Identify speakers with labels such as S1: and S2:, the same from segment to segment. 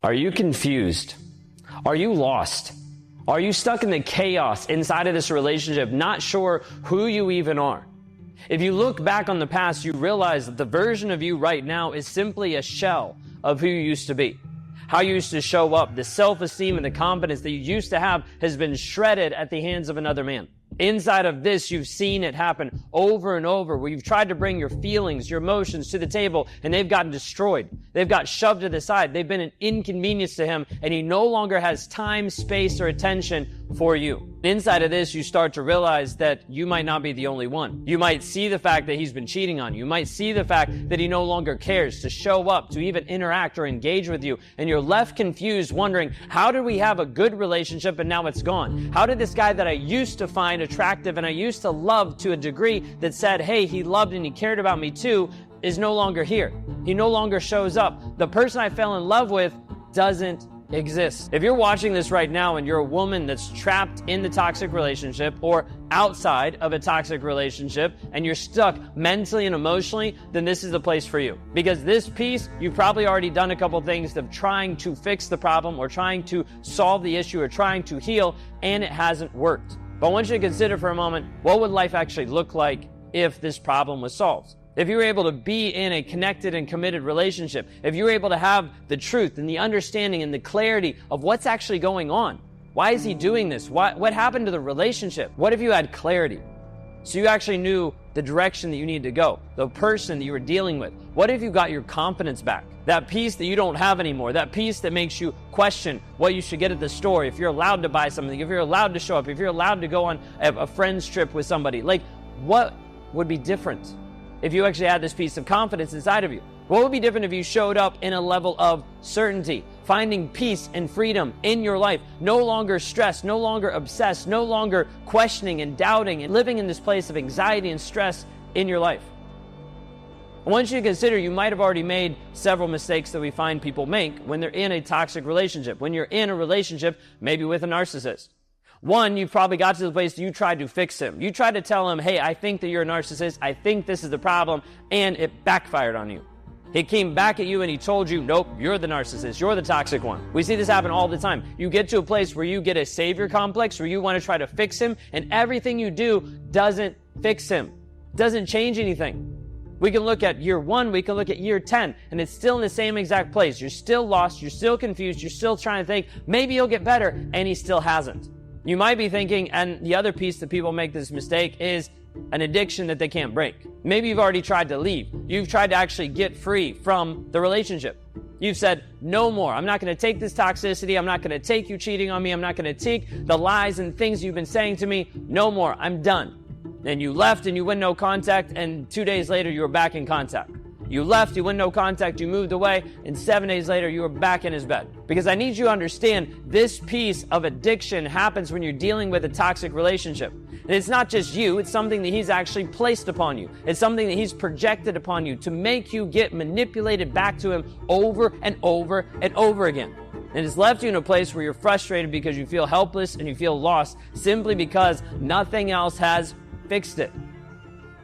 S1: Are you confused? Are you lost? Are you stuck in the chaos inside of this relationship, not sure who you even are? If you look back on the past, you realize that the version of you right now is simply a shell of who you used to be. How you used to show up, the self-esteem and the confidence that you used to have has been shredded at the hands of another man. Inside of this, you've seen it happen over and over, where you've tried to bring your feelings, your emotions to the table, and they've gotten destroyed. They've got shoved to the side. They've been an inconvenience to him, and he no longer has time, space, or attention for you. Inside of this, you start to realize that you might not be the only one. You might see the fact that he's been cheating on you. You might see the fact that he no longer cares to show up, to even interact or engage with you. And you're left confused, wondering, how did we have a good relationship and now it's gone? How did this guy that I used to find attractive and I used to love to a degree that said, hey, he loved and he cared about me too, is no longer here? He no longer shows up. The person I fell in love with doesn't exist. If you're watching this right now and you're a woman that's trapped in the toxic relationship or outside of a toxic relationship and you're stuck mentally and emotionally, then this is the place for you. Because this piece, you've probably already done a couple things of trying to fix the problem or trying to solve the issue or trying to heal, and it hasn't worked. But I want you to consider for a moment, what would life actually look like if this problem was solved? If you were able to be in a connected and committed relationship, if you were able to have the truth and the understanding and the clarity of what's actually going on. Why is he doing this? What happened to the relationship? What if you had clarity? So you actually knew the direction that you needed to go, the person that you were dealing with. What if you got your confidence back? That piece that you don't have anymore, that piece that makes you question what you should get at the store, if you're allowed to buy something, if you're allowed to show up, if you're allowed to go on a friend's trip with somebody. Like, what would be different if you actually had this piece of confidence inside of you? What would be different if you showed up in a level of certainty, finding peace and freedom in your life, no longer stressed, no longer obsessed, no longer questioning and doubting and living in this place of anxiety and stress in your life? I want you to consider you might have already made several mistakes that we find people make when they're in a toxic relationship, when you're in a relationship maybe with a narcissist. One, you probably got to the place that you tried to fix him. You tried to tell him, hey, I think that you're a narcissist. I think this is the problem. And it backfired on you. He came back at you and he told you, nope, you're the narcissist. You're the toxic one. We see this happen all the time. You get to a place where you get a savior complex, where you want to try to fix him, and everything you do doesn't fix him. Doesn't change anything. We can look at year 1, we can look at year 10, and it's still in the same exact place. You're still lost, you're still confused, you're still trying to think, maybe he'll get better, and he still hasn't. You might be thinking, and the other piece that people make this mistake is an addiction that they can't break. Maybe you've already tried to leave. You've tried to actually get free from the relationship. You've said, no more. I'm not going to take this toxicity. I'm not going to take you cheating on me. I'm not going to take the lies and things you've been saying to me. No more. I'm done. And you left and you went no contact, and 2 days later you were back in contact. You left, you went no contact, you moved away, and 7 days later you were back in his bed. Because I need you to understand, this piece of addiction happens when you're dealing with a toxic relationship. And it's not just you, it's something that he's actually placed upon you. It's something that he's projected upon you to make you get manipulated back to him over and over and over again. And it's left you in a place where you're frustrated because you feel helpless and you feel lost simply because nothing else has fixed it.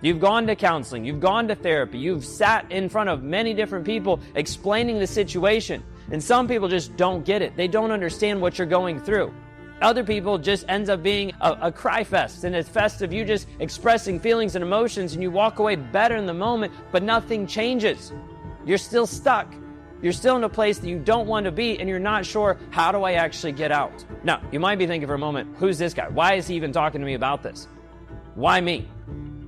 S1: You've gone to counseling, you've gone to therapy, you've sat in front of many different people explaining the situation, and some people just don't get it. They don't understand what you're going through. Other people just ends up being a cry fest, and a fest of you just expressing feelings and emotions, and you walk away better in the moment, but nothing changes. You're still stuck. You're still in a place that you don't want to be, and you're not sure, how do I actually get out? Now, you might be thinking for a moment, who's this guy? Why is he even talking to me about this? Why me?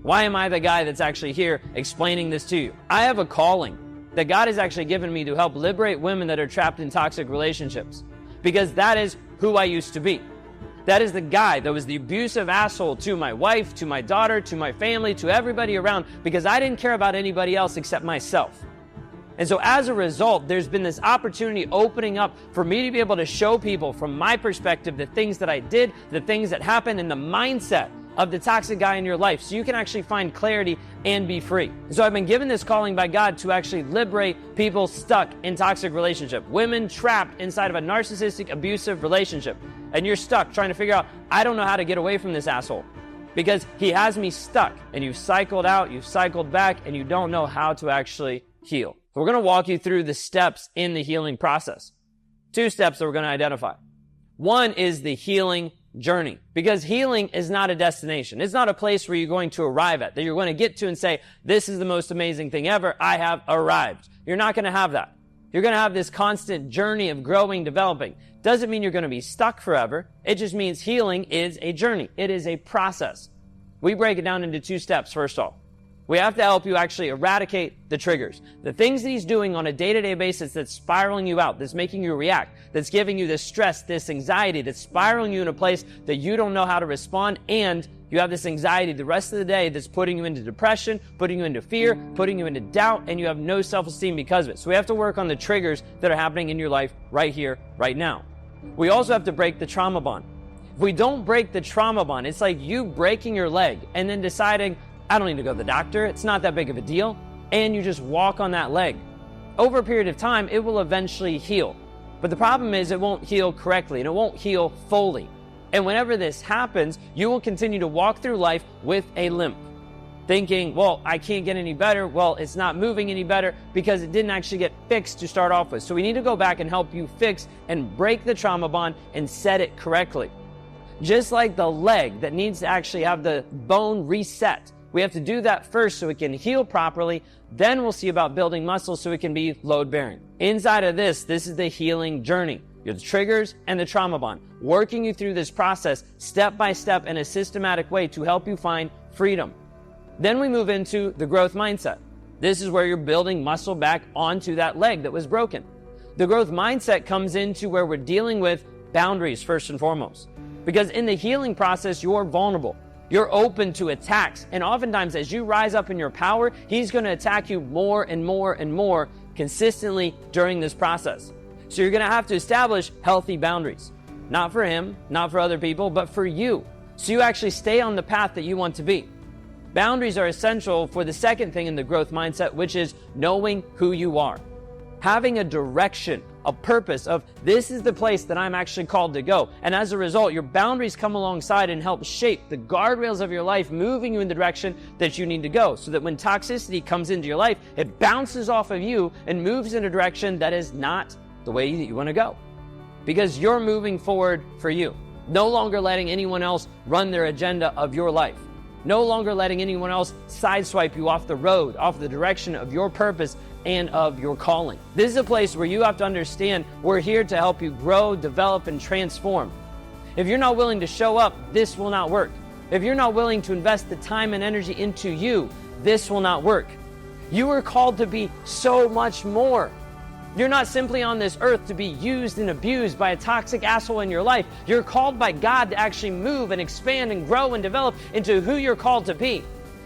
S1: Why am I the guy that's actually here explaining this to you? I have a calling that God has actually given me to help liberate women that are trapped in toxic relationships. Because that is who I used to be. That is the guy that was the abusive asshole to my wife, to my daughter, to my family, to everybody around, because I didn't care about anybody else except myself. And so as a result, there's been this opportunity opening up for me to be able to show people from my perspective the things that I did, the things that happened, and the mindset of the toxic guy in your life, so you can actually find clarity and be free. So I've been given this calling by God to actually liberate people stuck in toxic relationship, women trapped inside of a narcissistic, abusive relationship. And you're stuck trying to figure out, I don't know how to get away from this asshole because he has me stuck. And you've cycled out, you've cycled back, and you don't know how to actually heal. So we're going to walk you through the steps in the healing process. Two steps that we're going to identify. One is the healing journey, because healing is not a destination. It's not a place where you're going to arrive at, that you're going to get to and say, this is the most amazing thing ever. I have arrived. You're not going to have that. You're going to have this constant journey of growing, developing. Doesn't mean you're going to be stuck forever. It just means healing is a journey. It is a process. We break it down into two steps, first off. We have to help you actually eradicate the triggers. The things that he's doing on a day-to-day basis that's spiraling you out, that's making you react, that's giving you this stress, this anxiety, that's spiraling you in a place that you don't know how to respond, and you have this anxiety the rest of the day that's putting you into depression, putting you into fear, putting you into doubt, and you have no self-esteem because of it. So we have to work on the triggers that are happening in your life right here, right now. We also have to break the trauma bond. If we don't break the trauma bond, it's like you breaking your leg and then deciding, I don't need to go to the doctor. It's not that big of a deal. And you just walk on that leg. Over a period of time, it will eventually heal. But the problem is it won't heal correctly and it won't heal fully. And whenever this happens, you will continue to walk through life with a limp, thinking, well, I can't get any better. Well, it's not moving any better because it didn't actually get fixed to start off with. So we need to go back and help you fix and break the trauma bond and set it correctly. Just like the leg that needs to actually have the bone reset. We have to do that first so it can heal properly. Then we'll see about building muscle so it can be load-bearing. Inside of this is the healing journey. You have the triggers and the trauma bond, working you through this process step by step in a systematic way to help you find freedom. Then we move into the growth mindset. This is where you're building muscle back onto that leg that was broken. The growth mindset comes into where we're dealing with boundaries first and foremost. Because in the healing process, you're vulnerable. You're open to attacks. And oftentimes, as you rise up in your power, he's going to attack you more and more and more consistently during this process. So you're going to have to establish healthy boundaries. Not for him, not for other people, but for you. So you actually stay on the path that you want to be. Boundaries are essential for the second thing in the growth mindset, which is knowing who you are. Having a direction, a purpose of this is the place that I'm actually called to go. And as a result, your boundaries come alongside and help shape the guardrails of your life, moving you in the direction that you need to go. So that when toxicity comes into your life, it bounces off of you and moves in a direction that is not the way that you want to go. Because you're moving forward for you. No longer letting anyone else run their agenda of your life. No longer letting anyone else sideswipe you off the road, off the direction of your purpose and of your calling. This is a place where you have to understand we're here to help you grow, develop, and transform. If you're not willing to show up, this will not work. If you're not willing to invest the time and energy into you, this will not work. You are called to be so much more. You're not simply on this earth to be used and abused by a toxic asshole in your life. You're called by God to actually move and expand and grow and develop into who you're called to be.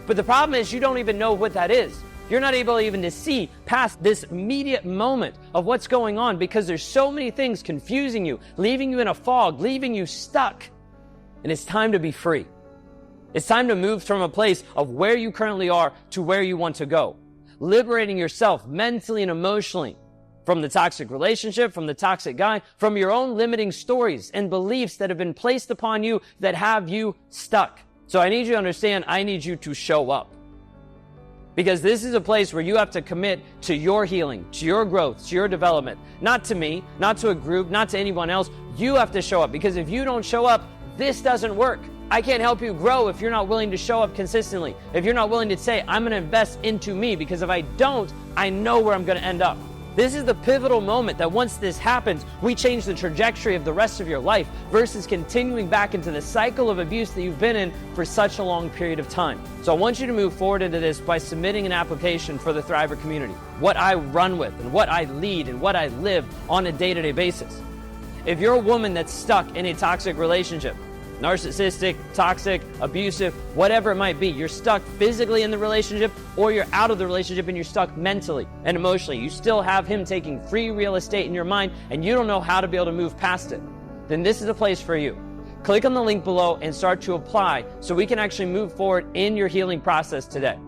S1: But the problem is you don't even know what that is. You're not able even to see past this immediate moment of what's going on because there's so many things confusing you, leaving you in a fog, leaving you stuck. And it's time to be free. It's time to move from a place of where you currently are to where you want to go. Liberating yourself mentally and emotionally from the toxic relationship, from the toxic guy, from your own limiting stories and beliefs that have been placed upon you that have you stuck. So I need you to understand, I need you to show up. Because this is a place where you have to commit to your healing, to your growth, to your development. Not to me, not to a group, not to anyone else. You have to show up because if you don't show up, this doesn't work. I can't help you grow if you're not willing to show up consistently. If you're not willing to say, I'm going to invest into me because if I don't, I know where I'm going to end up. This is the pivotal moment that once this happens, we change the trajectory of the rest of your life versus continuing back into the cycle of abuse that you've been in for such a long period of time. So I want you to move forward into this by submitting an application for the Thriver community, what I run with and what I lead and what I live on a day-to-day basis. If you're a woman that's stuck in a toxic relationship, narcissistic, toxic, abusive, whatever it might be. You're stuck physically in the relationship or you're out of the relationship and you're stuck mentally and emotionally. You still have him taking free real estate in your mind and you don't know how to be able to move past it. Then this is a place for you. Click on the link below and start to apply so we can actually move forward in your healing process today.